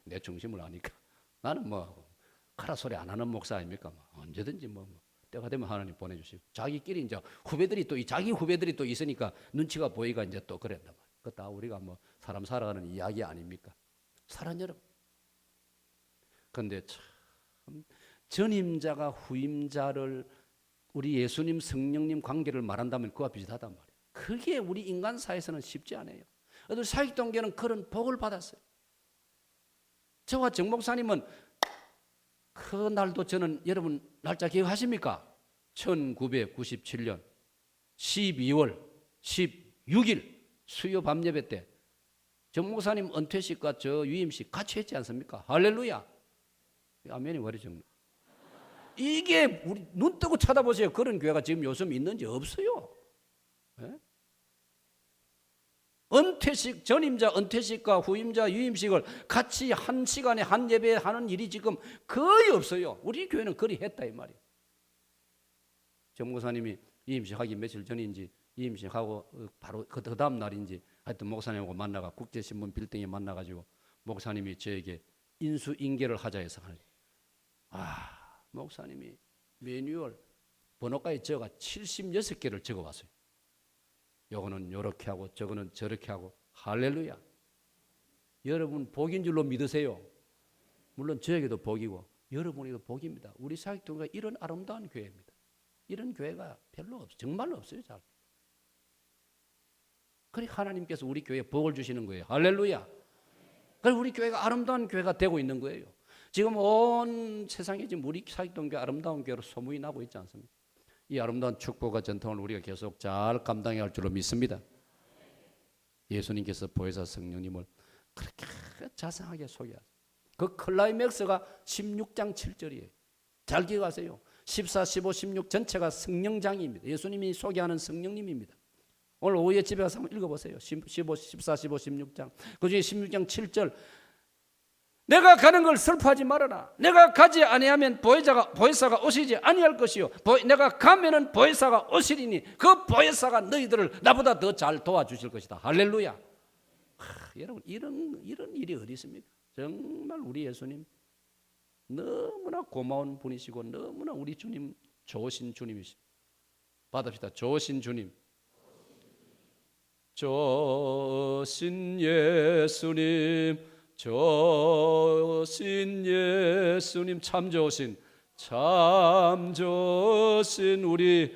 내 중심을 아니까 나는 뭐 가라 소리 안 하는 목사 아닙니까? 언제든지 뭐 때가 되면 하나님 보내주시고 자기끼리 이제 후배들이 또 자기 후배들이 또 있으니까 눈치가 보이가 이제 또 그랬단 말이야. 그거 다 우리가 뭐 사람 살아가는 이야기 아닙니까? 사랑 여러분. 그런데 참 전임자가 후임자를 우리 예수님 성령님 관계를 말한다면 그와 비슷하단 말이에요. 그게 우리 인간 사회에서는 쉽지 않아요. 어떤 사익동교는 그런 복을 받았어요. 저와 정 목사님은 그 날도 저는 여러분 날짜 기억하십니까? 1997년 12월 16일 수요 밤예배 때 정 목사님 은퇴식과 저 유임식 같이 했지 않습니까? 할렐루야. 아멘이 버리죠. 이게 우리 눈 뜨고 쳐다보세요. 그런 교회가 지금 요즘 있는지 없어요. 네? 은퇴식, 전임자 은퇴식과 후임자 유임식을 같이 한 시간에 한 예배에 하는 일이 지금 거의 없어요. 우리 교회는 그리 했다 이 말이에요. 정 목사님이 유임식 하기 며칠 전인지 유임식하고 바로 그 다음 날인지 하여튼 목사님하고 만나가 국제신문 빌딩에 만나가지고 목사님이 저에게 인수인계를 하자 해서 하는 목사님이 매뉴얼 번호까지 적어가 76개를 적어왔어요. 요거는 요렇게 하고 저거는 저렇게 하고 할렐루야. 여러분 복인 줄로 믿으세요. 물론 저에게도 복이고 여러분에게도 복입니다. 우리 사역동교가 이런 아름다운 교회입니다. 이런 교회가 별로 없어요. 정말로 없어요. 잘. 그래 하나님께서 우리 교회에 복을 주시는 거예요. 할렐루야. 그래 우리 교회가 아름다운 교회가 되고 있는 거예요. 지금 온 세상에 지금 우리 사역동교 아름다운 교회로 소문이 나고 있지 않습니까? 이 아름다운 축복과 전통을 우리가 계속 잘 감당해야 할 줄로 믿습니다. 예수님께서 보혜사 성령님을 그렇게 자상하게 소개하세요. 그 클라이맥스가 16장 7절이에요. 잘 기억하세요. 14, 15, 16 전체가 성령장입니다. 예수님이 소개하는 성령님입니다. 오늘 오후에 집에 가서 한번 읽어보세요. 15, 14, 15, 16장. 그중에 16장 7절. 내가 가는 걸 슬퍼하지 말아라. 내가 가지 아니하면 보혜사가 오시지 아니할 것이요. 내가 가면은 보혜사가 오시리니 그 보혜사가 너희들을 나보다 더 잘 도와주실 것이다. 할렐루야. 여러분 이런 일이 어디 있습니까? 정말 우리 예수님 너무나 고마운 분이시고 너무나 우리 주님 좋으신 주님이십니다. 받읍시다. 좋으신 주님. 좋으신 예수님, 좋으신 예수님, 참 좋으신 우리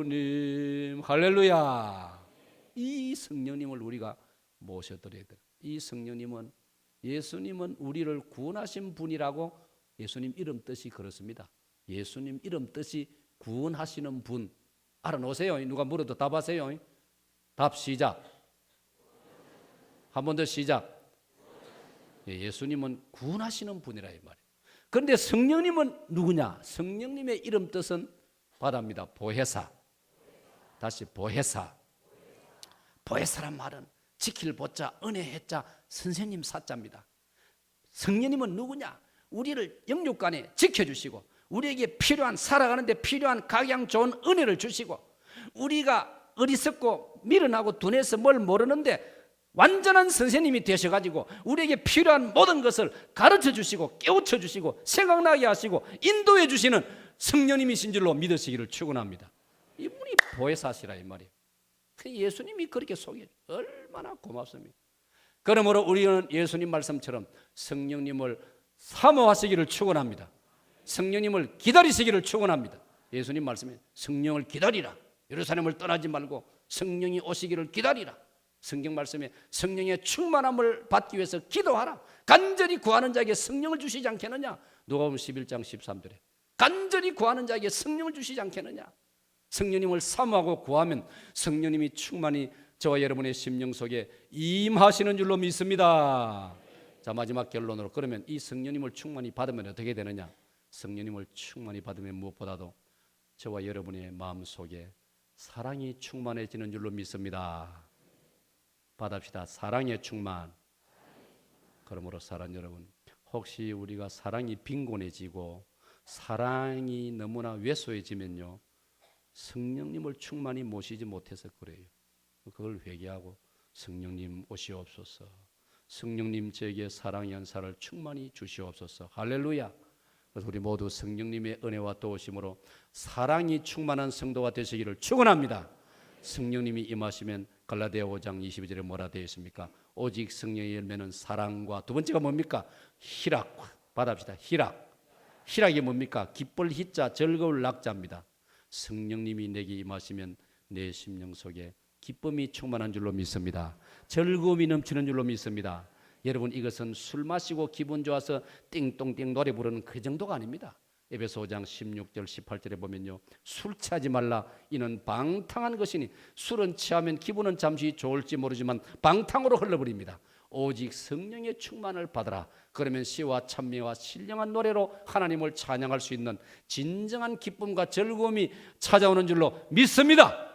예수님. 할렐루야. 이 성령님을 우리가 모셔드려야 돼요. 이 성령님은, 예수님은 우리를 구원하신 분이라고 예수님 이름 뜻이 그렇습니다. 예수님 이름 뜻이 구원하시는 분. 알아놓으세요. 누가 물어도 답하세요. 답 시작. 한 번 더 시작. 예수님은 구원하시는 분이라 이 말이에요. 그런데 성령님은 누구냐? 성령님의 이름 뜻은 바다입니다. 보혜사. 다시 보혜사. 보혜사란 말은 지킬 보자, 은혜 해자, 선생님 사자입니다. 성령님은 누구냐? 우리를 영육간에 지켜주시고 우리에게 필요한, 살아가는데 필요한 각양 좋은 은혜를 주시고, 우리가 어리석고 미련하고 둔해서 뭘 모르는데 완전한 선생님이 되셔가지고 우리에게 필요한 모든 것을 가르쳐 주시고 깨우쳐 주시고 생각나게 하시고 인도해 주시는 성령님이신 줄로 믿으시기를 축원합니다. 이분이 보혜사시라 이 말이에요. 예수님이 그렇게 소개해 주셔서 얼마나 고맙습니다. 그러므로 우리는 예수님 말씀처럼 성령님을 사모하시기를 축원합니다. 성령님을 기다리시기를 축원합니다. 예수님 말씀에 성령을 기다리라. 예루살렘을 떠나지 말고 성령이 오시기를 기다리라. 성경 말씀에 성령의 충만함을 받기 위해서 기도하라. 간절히 구하는 자에게 성령을 주시지 않겠느냐. 누가복음 11장 13절에 간절히 구하는 자에게 성령을 주시지 않겠느냐. 성령님을 사모하고 구하면 성령님이 충만히 저와 여러분의 심령 속에 임하시는 줄로 믿습니다. 자, 마지막 결론으로, 그러면 이 성령님을 충만히 받으면 어떻게 되느냐. 성령님을 충만히 받으면 무엇보다도 저와 여러분의 마음 속에 사랑이 충만해지는 줄로 믿습니다. 받읍시다. 사랑의 충만. 그러므로 사랑 여러분, 혹시 우리가 사랑이 빈곤해지고 사랑이 너무나 왜소해지면요, 성령님을 충만히 모시지 못해서 그래요. 그걸 회개하고 성령님 오시옵소서. 성령님 저에게 사랑의 연사를 충만히 주시옵소서. 할렐루야. 그래서 우리 모두 성령님의 은혜와 도우심으로 사랑이 충만한 성도가 되시기를 축원합니다. 성령님이 임하시면 갈라디아 5장 22절에 뭐라 되어 있습니까? 오직 성령의 열매는 사랑과, 두 번째가 뭡니까? 희락. 받읍시다. 희락이 뭡니까? 기쁠 희자, 즐거울 낙자입니다. 성령님이 내게 임하시면 내 심령 속에 기쁨이 충만한 줄로 믿습니다. 즐거움이 넘치는 줄로 믿습니다. 여러분, 이것은 술 마시고 기분 좋아서 띵동띵 노래 부르는 그 정도가 아닙니다. 에베소 5장 16절 18절에 보면요, 술 취하지 말라. 이는 방탕한 것이니. 술은 취하면 기분은 잠시 좋을지 모르지만 방탕으로 흘러버립니다. 오직 성령의 충만을 받아라. 그러면 시와 찬미와 신령한 노래로 하나님을 찬양할 수 있는 진정한 기쁨과 즐거움이 찾아오는 줄로 믿습니다.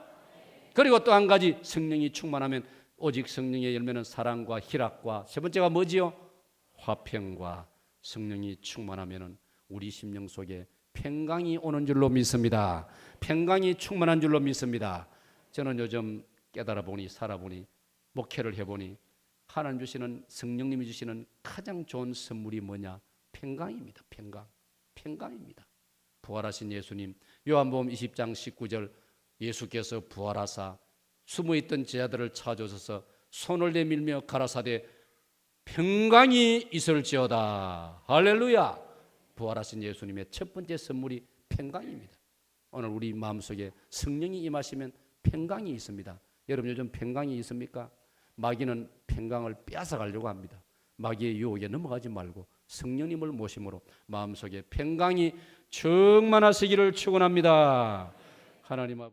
그리고 또 한 가지, 성령이 충만하면 오직 성령의 열매는 사랑과 희락과, 세 번째가 뭐지요? 화평과. 성령이 충만하면 우리 심령 속에 평강이 오는 줄로 믿습니다. 평강이 충만한 줄로 믿습니다. 저는 요즘 깨달아 보니, 살아보니, 목회를 해보니 하나님 주시는, 성령님이 주시는 가장 좋은 선물이 뭐냐? 평강입니다. 평강입니다. 부활하신 예수님, 요한복음 20장 19절, 예수께서 부활하사 숨어있던 제자들을 찾아오셔서 손을 내밀며 가라사대 평강이 있을지어다. 할렐루야. 부활하신 예수님의 첫 번째 선물이 평강입니다. 오늘 우리 마음속에 성령이 임하시면 평강이 있습니다. 여러분, 요즘 평강이 있습니까? 마귀는 평강을 빼앗아가려고 합니다. 마귀의 유혹에 넘어가지 말고 성령님을 모심으로 마음속에 평강이 충만하시기를 축원합니다. 하나님 아버지.